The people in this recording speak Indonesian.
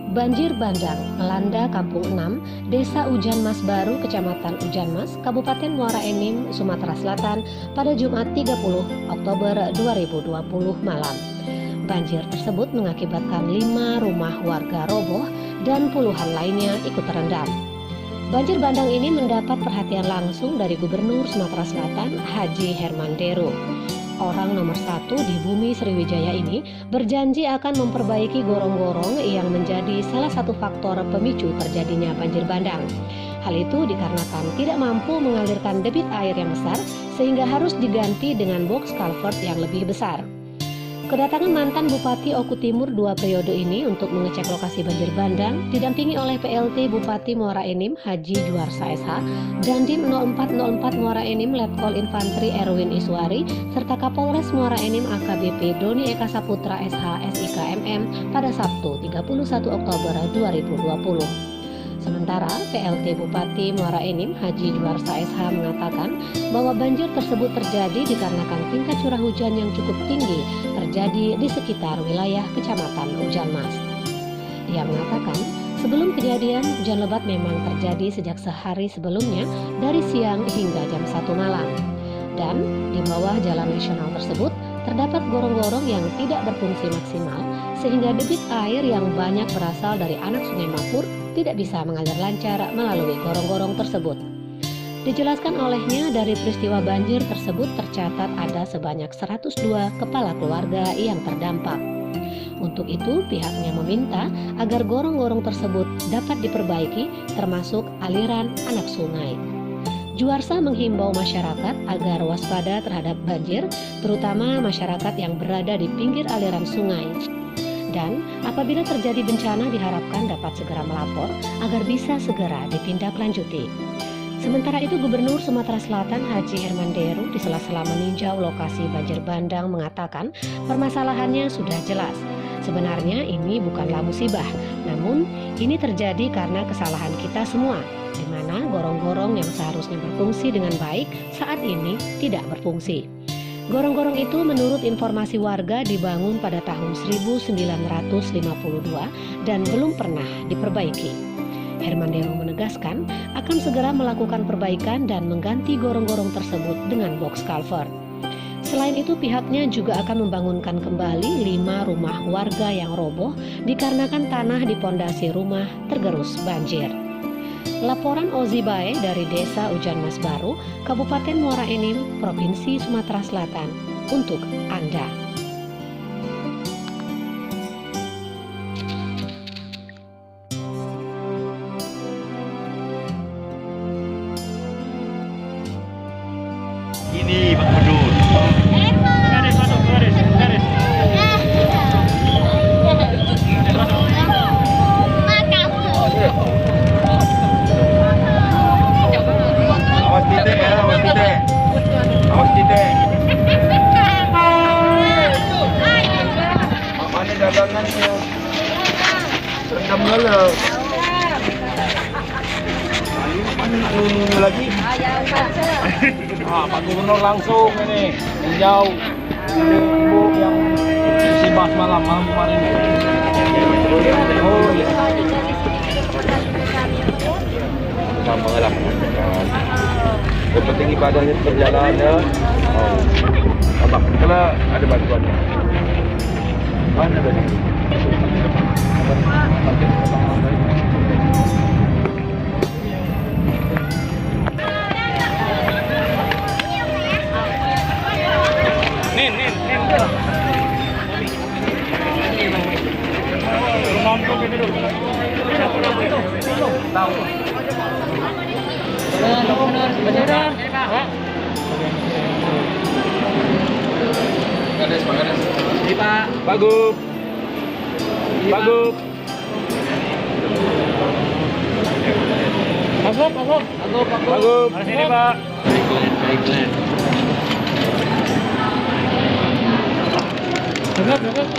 Banjir bandang melanda Kampung 6, Desa Ujan Mas Baru, Kecamatan Ujan Mas, Kabupaten Muara Enim, Sumatera Selatan pada Jumat 30 Oktober 2020 malam. Banjir tersebut mengakibatkan 5 rumah warga roboh dan puluhan lainnya ikut terendam. Banjir bandang ini mendapat perhatian langsung dari Gubernur Sumatera Selatan, Haji Herman Deru. Orang nomor 1 di bumi Sriwijaya ini berjanji akan memperbaiki gorong-gorong yang menjadi salah satu faktor pemicu terjadinya banjir bandang. Hal itu dikarenakan tidak mampu mengalirkan debit air yang besar sehingga harus diganti dengan box culvert yang lebih besar. Kedatangan mantan Bupati Oku Timur 2 periode ini untuk mengecek lokasi banjir bandang didampingi oleh PLT Bupati Muara Enim Haji Juarsa SH, Dandim 0404 Muara Enim Letkol Infantri Erwin Iswari, serta Kapolres Muara Enim AKBP Doni Eka Saputra SH SIK MM pada Sabtu 31 Oktober 2020. Sementara PLT Bupati Muara Enim Haji Juarsa SH mengatakan bahwa banjir tersebut terjadi dikarenakan tingkat curah hujan yang cukup tinggi terjadi di sekitar wilayah Kecamatan Ujan Mas. Ia mengatakan sebelum kejadian hujan lebat memang terjadi sejak sehari sebelumnya dari siang hingga jam 1 malam. Dan di bawah jalan nasional tersebut terdapat gorong-gorong yang tidak berfungsi maksimal sehingga debit air yang banyak berasal dari anak Sungai Mapur tidak bisa mengalir lancar melalui gorong-gorong tersebut. Dijelaskan olehnya dari peristiwa banjir tersebut tercatat ada sebanyak 102 kepala keluarga yang terdampak. Untuk itu pihaknya meminta agar gorong-gorong tersebut dapat diperbaiki termasuk aliran anak sungai. Juarsa menghimbau masyarakat agar waspada terhadap banjir, terutama masyarakat yang berada di pinggir aliran sungai. Dan apabila terjadi bencana diharapkan dapat segera melapor agar bisa segera ditindaklanjuti. Sementara itu Gubernur Sumatera Selatan Haji Herman Deru di sela-sela meninjau lokasi banjir bandang mengatakan permasalahannya sudah jelas. Sebenarnya ini bukanlah musibah, namun ini terjadi karena kesalahan kita semua, di mana gorong-gorong yang seharusnya berfungsi dengan baik saat ini tidak berfungsi. Gorong-gorong itu menurut informasi warga dibangun pada tahun 1952 dan belum pernah diperbaiki. Herman Deru menegaskan akan segera melakukan perbaikan dan mengganti gorong-gorong tersebut dengan box culvert. Selain itu pihaknya juga akan membangunkan kembali 5 rumah warga yang roboh dikarenakan tanah di pondasi rumah tergerus banjir. Laporan Ozi Bae dari Desa Ujan Mas Baru, Kabupaten Muara Enim, Provinsi Sumatera Selatan, untuk Anda. Ini Pak Bedul. Garis masuk, garis. Awas titik ya, awas titik. Awas titik. Mana dagangan ya? Rendam dulu. Mana lagi? Pak Gubernur langsung ini tinjau ibu yang musibah malam kemarin. Oh iya. Sama lah. Yang penting ibadahnya berjalan ya. Oh. Abang, kalau ada bantuannya. Mana tadi? Nin. Nonton gitu dulu. Tahu. Benar. Garis. Ini Pak. Bagus. Bagus. Sini Pak. Baiklah. Bagus.